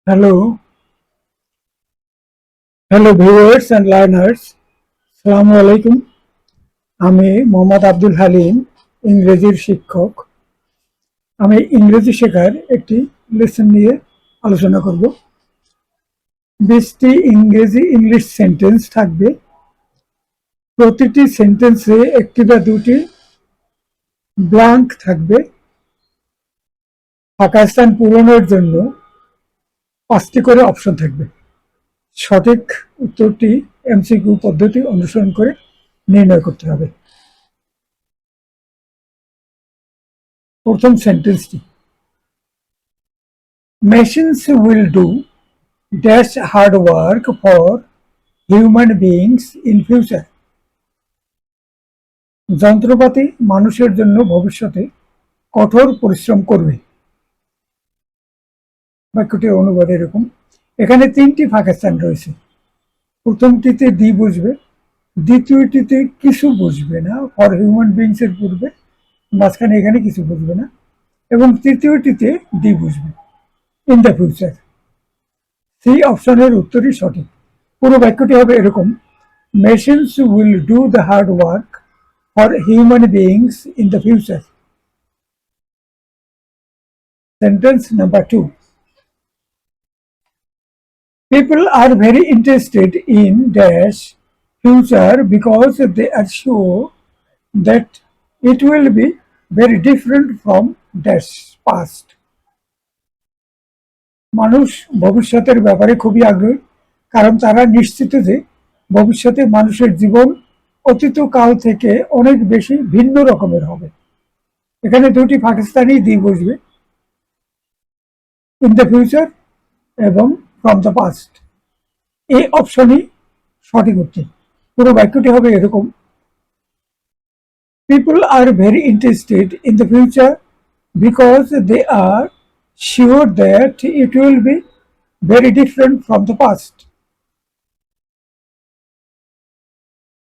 Hello, hello viewers and learners. Assalamu alaikum. আমি মোহাম্মদ আব্দুল হালিম, ইংরেজির শিক্ষক। আমি ইংরেজি শেখার একটি লেসন নিয়ে আলোচনা করব। 20টি ইংলিশ সেন্টেন্স থাকবে। প্রতিটি সেন্টেন্সে একটি বা দুটি ব্ল্যাঙ্ক থাকবে। ফাঁকা স্থান পূরণের জন্য 5টি করে অপশন থাকবে। সঠিক উত্তরটি এমসিকিউ পদ্ধতি অনুসরণ করে নির্ণয় করতে হবে। প্রথম সেন্টেন্সটি, machines will do dash hard work for human beings in future. যন্ত্রপাতি মানুষের জন্য ভবিষ্যতে কঠোর পরিশ্রম করবে। বাক্যটির অনুবাদ এরকম। এখানে 3টি ফাঁকা স্থান রয়েছে। প্রথমটিতে ডি বসবে, দ্বিতীয়টিতে কিছু বসবে না, ফর হিউম্যান বিংস এর পূর্বে, মাঝখানে এখানে কিছু বসবে না, এবং তৃতীয়টিতে ডি বসবে, ইন দ্য ফিউচার। সেই অপশনের উত্তরই সঠিক। পুরো বাক্যটি হবে এরকম, machines will do the hard work for human beings in the future. Sentence number 2, people are very interested in dash future because they are sure that it will be very different from dash past. মানুষ ভবিষ্যতের ব্যাপারে খুবই আগ্রহী, কারণ তারা নিশ্চিত যে ভবিষ্যতে মানুষের জীবন অতীত কাল থেকে অনেক বেশি ভিন্ন রকমের হবে। এখানে দুটি পাকিস্তানি দি বসবে, ইন দ্য ফিউচার এবং ফ্রম দ্য পাস্ট। এই অপশনই সঠিক উত্তর। পুরো বাক্যটি হবে এরকম, people are very interested in the future because they are sure that it will be very different from the past.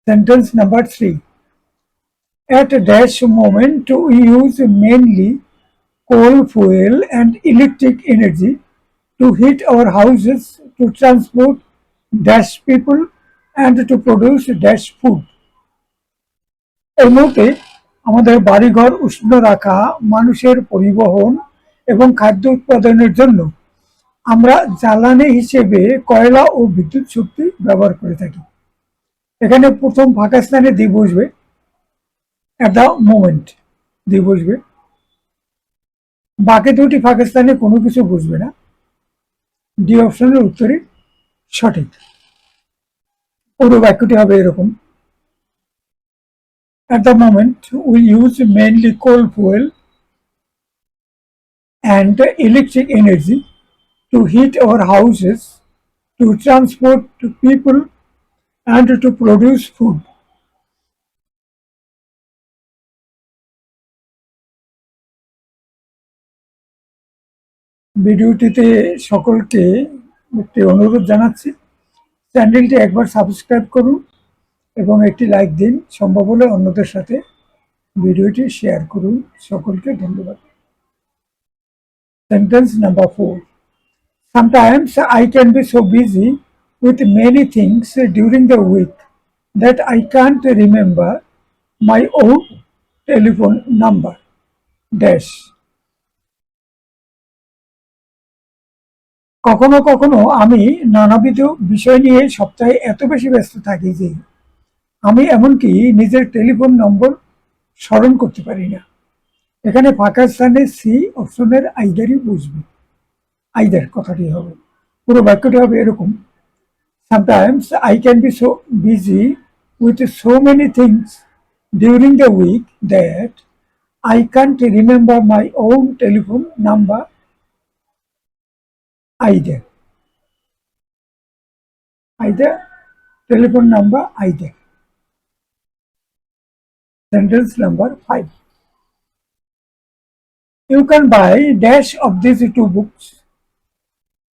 Sentence number 3, at a dash moment we use mainly coal fuel and electric energy to heat our houses, to transport dash people and to produce dash food. এর মধ্যে আমাদের বাড়িঘর উষ্ণ রাখা, মানুষের পরিবহন এবং খাদ্য উৎপাদনের জন্য আমরা জ্বালানি হিসেবে কয়লা ও বিদ্যুৎ শক্তি ব্যবহার করে থাকি। এখানে প্রথম ফাঁকা স্থানে দি বসবে, অ্যাট দ্য মোমেন্ট দি বসবে। বাকি দুটি ফাঁকা স্থানে কোনো কিছু বসবে না। ডি অপশনের উত্তরই সঠিক। পুরো বাক্যটি হবে এরকম, at the moment we use mainly coal fuel and electric energy to heat our houses, to transport people and to produce food. ভিডিওটিতে সকলকে একটি অনুরোধ জানাচ্ছি, চ্যানেলটি একবার সাবস্ক্রাইব করুন এবং একটি লাইক দিন। সম্ভব হলে অন্যদের সাথে ভিডিওটি শেয়ার করুন। সকলকে ধন্যবাদ। Sentence number 4, sometimes I can be so busy with many things during the week that I can't remember my own telephone number dash. কখনো কখনো আমি নানাবিধ বিষয় নিয়ে সপ্তাহে এত বেশি ব্যস্ত থাকি যে আমি এমনকি নিজের টেলিফোন নম্বর স্মরণ করতে পারি না। এখানে ফাঁকা স্থানে সি অপশনের আইদারই বুঝবে, আইদার কথাটি হবে। পুরো বাক্যটি হবে এরকম, sometimes I can be so busy with so many things during the week that I can't remember my own telephone number either. Telephone number either. Sentence number 5, you can buy dash of these 2 books.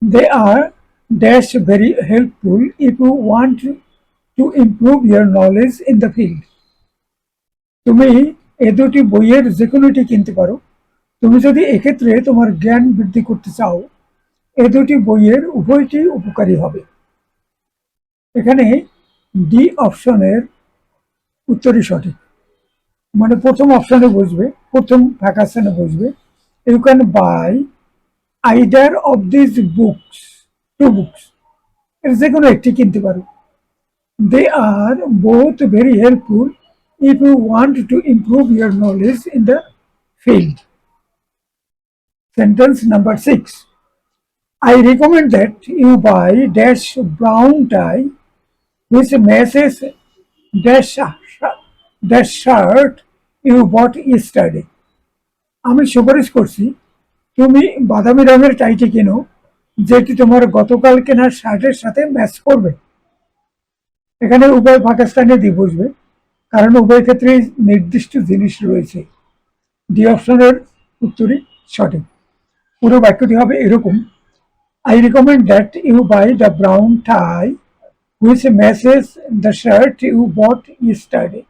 They are dash very helpful if you want to improve your knowledge in the field. তুমি এই দুটি বইয়ের যে কোনোটি কিনতে পারো তুমি যদি এক্ষেত্রে তোমার জ্ঞান বৃদ্ধি করতে চাও। এ দুটি বইয়ের উভয়টি উপকারী হবে। এখানে ডি অপশনের উত্তরই সঠিক, মানে প্রথম অপশনে বসবে, প্রথম ফাঁকা স্থানে বসবে। You can buy either of this books, two books, এর যে কোনো একটি কিনতে পারো। They are both very helpful if you want to improve your knowledge in the field. Sentence number 6. I recommend that you buy dash brown tie which matches dash shirt you bought yesterday. আমি সুপারিশ করছি তুমি বাদামি রঙের টাইটি কেনো যেটি তোমার গতকাল কেনার শার্টের সাথে ম্যাচ করবে। এখানে উভয় ফাঁকা স্থানে দিয়ে বসবে, কারণ উভয় ক্ষেত্রে নির্দিষ্ট জিনিস রয়েছে। ডি অপশনের উত্তরই সঠিক। পুরো বাক্যটি হবে এরকম: I recommend that you buy the brown tie which matches the shirt you bought yesterday.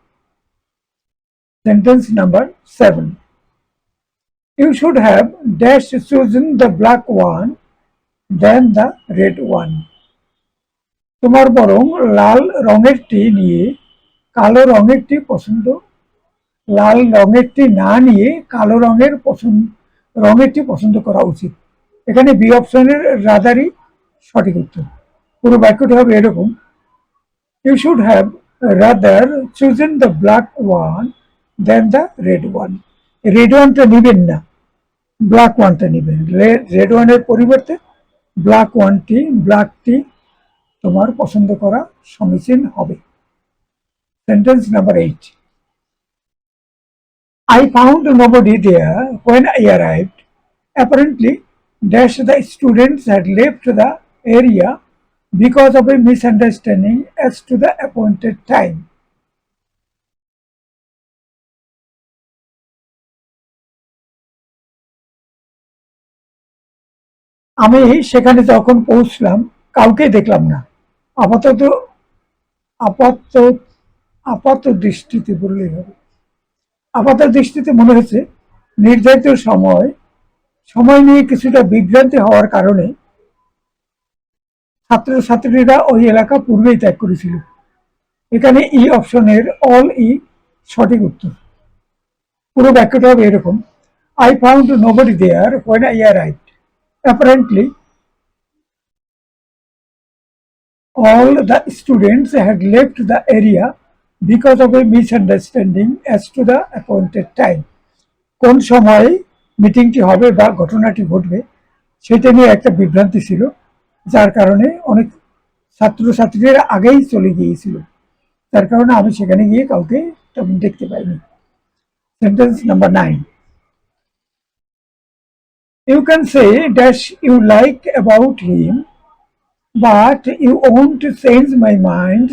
Sentence number 7. You should have dash chosen the black one than the red one. তোমার বরং লাল রঙেরটি নিয়ে কালো রঙেরটি পছন্দ, লাল রঙেরটি না নিয়ে কালো রঙেরটি পছন্দ করা উচিত। এখানে বি অপশনের রাদারই সঠিক উত্তর। পুরো বাক্যটি হবে এরকম: you should have rather chosen the black one then the red one. Red ওয়ানটা নেবেন না, ব্ল্যাক ওয়ানটা নেবেন। রেড ওয়ানের পরিবর্তে ব্ল্যাকটি তোমার পছন্দ করা সমীচীন হবে। Sentence number 8. I found nobody there when I arrived. Apparently, dash the students had left the area because of a misunderstanding as to the appointed time. আমি সেখানে যখন পৌঁছলাম কাউকে দেখলাম না। আপাতত আপাত আপাত দৃষ্টিতে বললেই হবে। আপাত দৃষ্টিতে মনে হচ্ছে নির্ধারিত সময় নিয়ে কিছুটা বিভ্রান্তি হওয়ার কারণে ছাত্রছাত্রীরা ওই এলাকা পূর্বেই ত্যাগ করেছিল। এখানে ই অপশনের অল ই সঠিক উত্তর। পুরো বাক্যটা হবে এরকম: I found nobody there when I arrived. Apparently, all the students had left the area because of a misunderstanding as to the appointed time. কোন সময়ে মিটিংটি হবে বা ঘটনাটি ঘটবে সেটা নিয়ে একটা বিভ্রান্তি ছিল, যার কারণে অনেক ছাত্রছাত্রীরা আগেই চলে গিয়েছিল, যার কারণে আমি সেখানে গিয়ে কাউকে তেমন দেখতে পাইনি। Sentence number 9. You can say dash you like about him, but you won't change my mind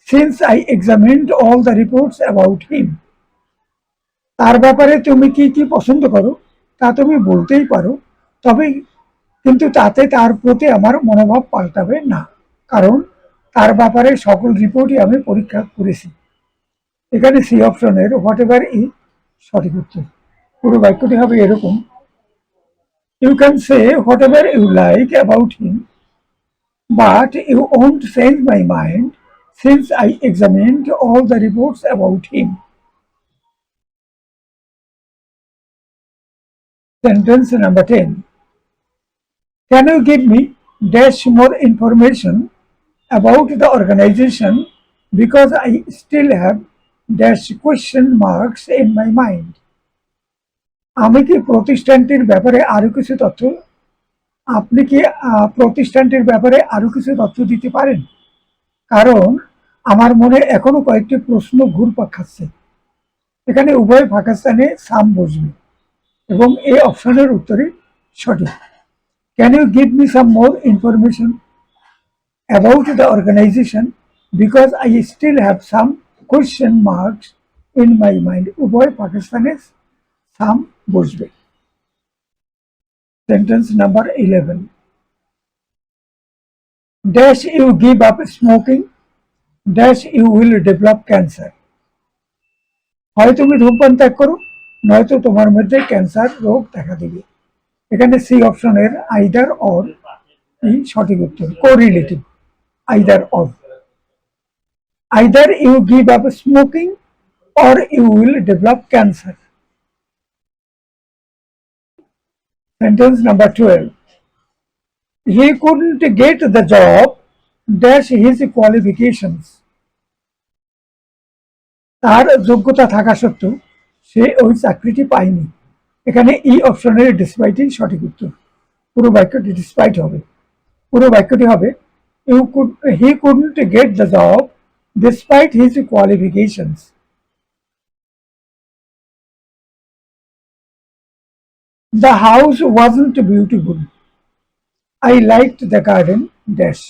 since I examined all the reports about him. তার ব্যাপারে তুমি কি কি পছন্দ করো তা তুমি বলতেই পারো, তবে কিন্তু তাতে তার প্রতি আমার মনোভাব পাল্টাবে না, কারণ তার ব্যাপারে সকল রিপোর্টই আমি পরীক্ষা করেছি। এখানে সি অপশনের হোয়াট এভার ই সঠিক উত্তর। পুরো বাক্যটি হবে এরকম: you can say whatever you like about him, but you won't change my mind since I examined all the reports about him. Sentence number 10. Can you give me dash more information about the organization because I still have dash question marks in my mind. আমি কি প্রতিষ্ঠানটির ব্যাপারে আরো কিছু তথ্য আপনি কি প্রতিষ্ঠানটির ব্যাপারে আরো কিছু তথ্য দিতে পারেন, কারণ আমার মনে এখনো কয়েকটি প্রশ্ন ঘুরপাক খাচ্ছে। এখানে উভয় ফাঁকা স্থানে সাম বসবে এবং এই অপশনের উত্তরই সঠিক। Can you give me some more information about the organization because I still have some question marks in my mind. উভয় পাকিস্তানে সাম বসবে। Sentence number 11. Dash you give up smoking, dash you will develop cancer. হয় তুমি ধূমপান ত্যাগ করো, নয়তো তোমার মধ্যে ক্যান্সার রোগ দেখা দিবে। এখানে সি অপশনের আইদার অর এই সঠিক উত্তর, correlative, either or. Either you give up smoking or you will develop cancer. Sentence number 12. He couldn't get the job dash his qualifications. তার যোগ্যতা থাকা সত্ত্বেও সে ওই চাকরিটি পায়নি। এখানে ই অপশনের ডিসপাইটই সঠিক উত্তর। পুরো বাক্যটি ডিসপাইট হবে। পুরো বাক্যটি হবে he couldn't get the job despite his qualifications. The house wasn't beautiful. I liked the garden dash.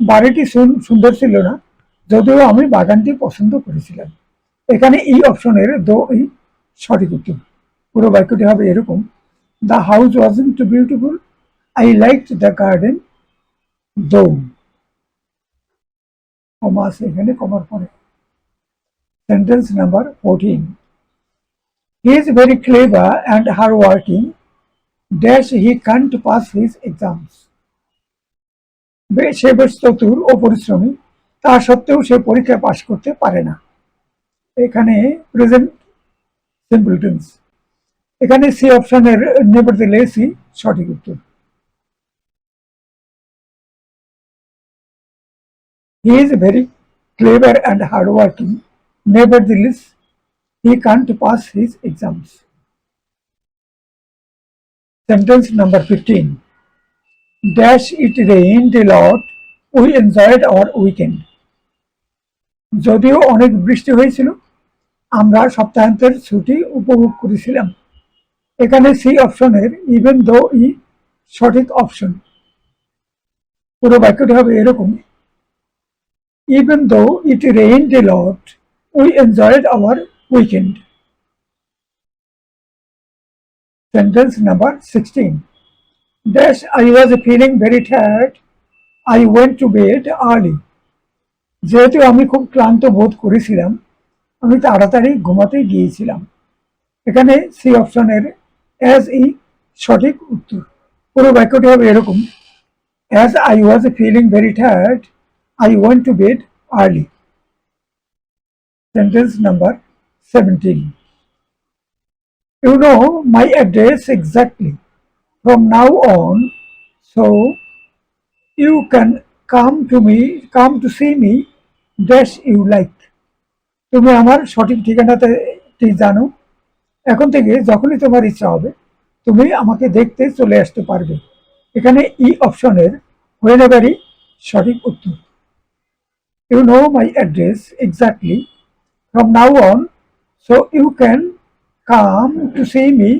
বাড়িটি সুন্দর ছিল না, যদিও আমি বাগানটি পছন্দ করেছিলাম। এখানে ই অপশনের দো ই সঠিক উত্তর। পুরো বাক্যটি হবে এরকম, the house wasn't beautiful, I liked the garden দো। কমা আছে এখানে, কমার পরে। Sentence number 14. He is very clever and hardworking dash he can't pass his exams. সে বেশ চতুর ও পরিশ্রমী, তা সত্ত্বেও সে পরীক্ষায় পাশ করতে পারে না। এখানে প্রেজেন্ট সিম্পল টেন্স। এখানে সি অপশনের নেভারথেলেস সঠিক উত্তর। He is very clever and hardworking. Nevertheless, he can't pass his exams. Sentence number 15. Dash it rained a lot. We enjoyed our weekend. যদিও অনেক বৃষ্টি হয়েছিল, আমরা সপ্তাহান্তের ছুটি উপভোগ করেছিলাম। এখানে সি অপশনের ইভেন দো ই সঠিক অপশন। পুরো বাক্যটি হবে এরকম, even though it rained a lot, we enjoyed our weekend. Sentence number 16. Dash I was feeling very tired. I went to bed early. যেহেতু আমি খুব ক্লান্ত বোধ করেছিলাম, আমি তাড়াতাড়ি ঘুমাতে গিয়েছিলাম। এখানে সি অপশনের অ্যাজ ই সঠিক উত্তর। পুরো বাক্যটি হবে এরকম, as I was feeling very tired, I went to bed early. Sentence number 17. You know my address exactly from now on, so you can come to see me dash you like. তুমি আমার সঠিক ঠিকানাটি জানো, এখন থেকে যখনই তোমার ইচ্ছা হবে তুমি আমাকে দেখতে চলে আসতে পারবে। এখানে ই অপশনের whenever-ই সঠিক উত্তর। You know my address exactly from now on, so you can come to see me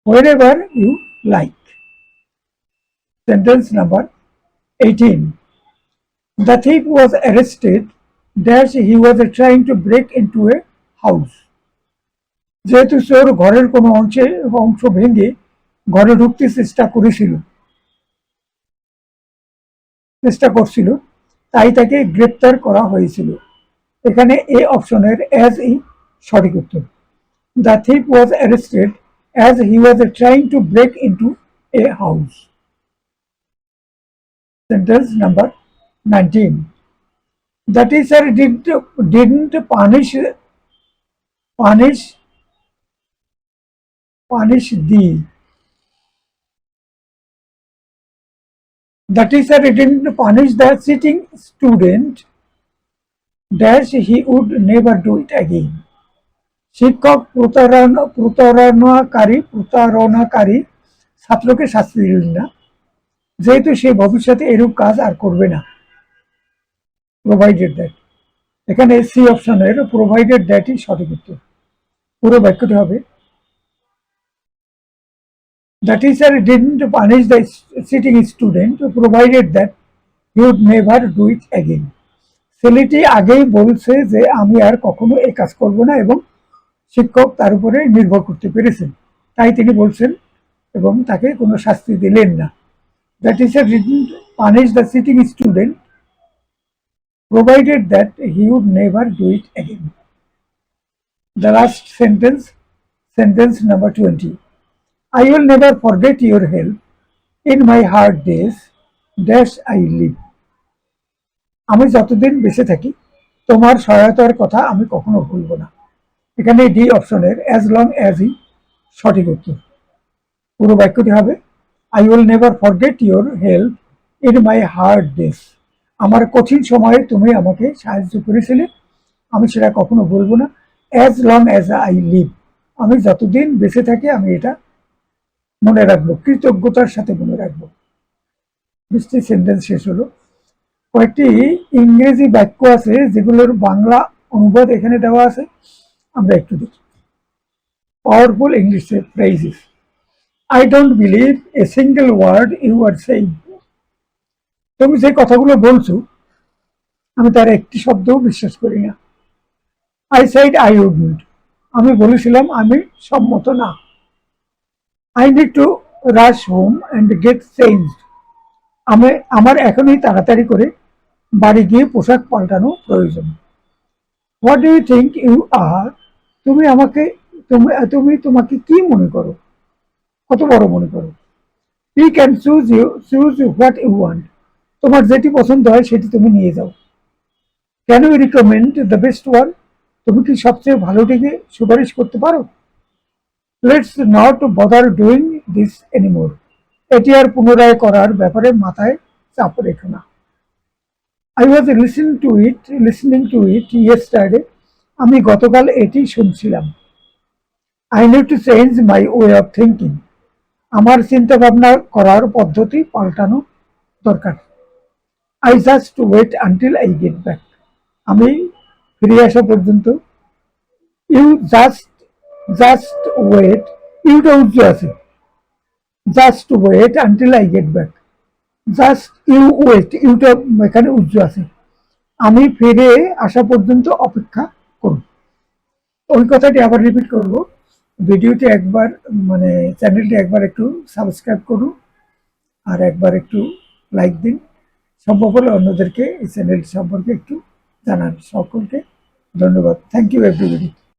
wherever you like. Sentence number 18. The thief was arrested dash he was trying to break into a house. যেহেতু চোর ঘরের কোনো অংশ ভেঙে ঘরে ঢুকতে চেষ্টা করছিল, তাই তাকে গ্রেপ্তার করা হয়েছিল। এখানে এ অপশনের অ্যাজ ই সঠিক উত্তর। The thief was arrested as he was trying to break into a house. Sentence number 19. The teacher didn't punish thee. The teacher didn't punish the cheating student dash he would never do it again. শিক্ষক প্রতারণাকারী ছাত্রকে শাস্তি দিলেন না, যেহেতু সে ভবিষ্যতে এরূপ কাজ আর করবে না। Provided that. এখানে সি অপশনের প্রোভাইডেড দ্যাটই সঠিক উত্তর। পুরো বাক্যটি হবে, The teacher didn't punish the cheating student provided that he would never do it again. ছেলেটি আগেই বলছে যে আমি আর কখনো এই কাজ করব না এবং শিক্ষক তার উপরে নির্ভর করতে পেরেছেন, তাই তিনি বলছেন এবং তাকে কোনো শাস্তি দিলেন না। The teacher didn't punish the cheating student provided that he would never do it again. The last sentence, Sentence number 20. I will never forget your help in my hard days dash I live. আমি যতদিন বেঁচে থাকি তোমার সহায়তার কথা আমি কখনো ভুলব না। এখানে ডি অপশনের অ্যাজ লং অ্যাজ ই সঠিক উত্তর। পুরো বাক্যটি হবে I will never forget your help in my hard days. আমার কঠিন সময়ে তুমি আমাকে সাহায্য করেছিলে, আমি সেটা কখনো বলবো না। As long as I live, আমি যতদিন বেঁচে থাকি আমি এটা মনে রাখবো, কৃতজ্ঞতার সাথে মনে রাখবো। 20টি সেন্টেন্স শেষ হলো। কয়েকটি ইংরেজি বাক্য আছে যেগুলোর বাংলা অনুবাদ এখানে দেওয়া আছে, আমরা একটু দেখি। Powerful English phrases. I don't believe a single word you are saying. তুমি যে কথাগুলো বলছো আমি তার একটি শব্দও বিশ্বাস করি না। I said I wouldn't, আমি বলেছিলাম আমি সম্মত না। I need to rush home and get changed, আমার এখনই তাড়াতাড়ি করে বাড়ি গিয়ে পোশাক পাল্টানো প্রয়োজন। What do you think you are? তুমি আমাকে তুমি তোমাকে কি মনে করো, কত বড় মনে করো। You can choose what you want, তোমার যেটি পছন্দ হয় সেটি তুমি নিয়ে যাও। Can you recommend the best one? তুমি কি সবচেয়ে ভালোটিকে সুপারিশ করতে পারো। Let's not bother doing this anymore, এটি আর পুনরায় করার ব্যাপারে মাথায় চাপ রেখো না। I was listening to it yesterday, আমি গতকাল এটি শুনছিলাম। I need to change my way of thinking, আমার চিন্তা ভাবনা করার পদ্ধতি পাল্টানো দরকার। I just wait until I get back, আমি ফিরে আসা পর্যন্ত। You just wait, ইউটা উজ্জ্ব আছে। Just wait until I get back, just you wait, ইউটা এখানে উজ্জ্ব আছে। আমি ফিরে আসা পর্যন্ত অপেক্ষা করুন। ওই কথাটি আবার রিপিট করব। ভিডিওটি একবার মানে চ্যানেলটি একবার একটু সাবস্ক্রাইব করুন আর একবার একটু লাইক দিন। সম্ভব হলে অন্যদেরকে এই চ্যানেল সম্পর্কে একটু জানান। সকলকে ধন্যবাদ। Thank you everybody.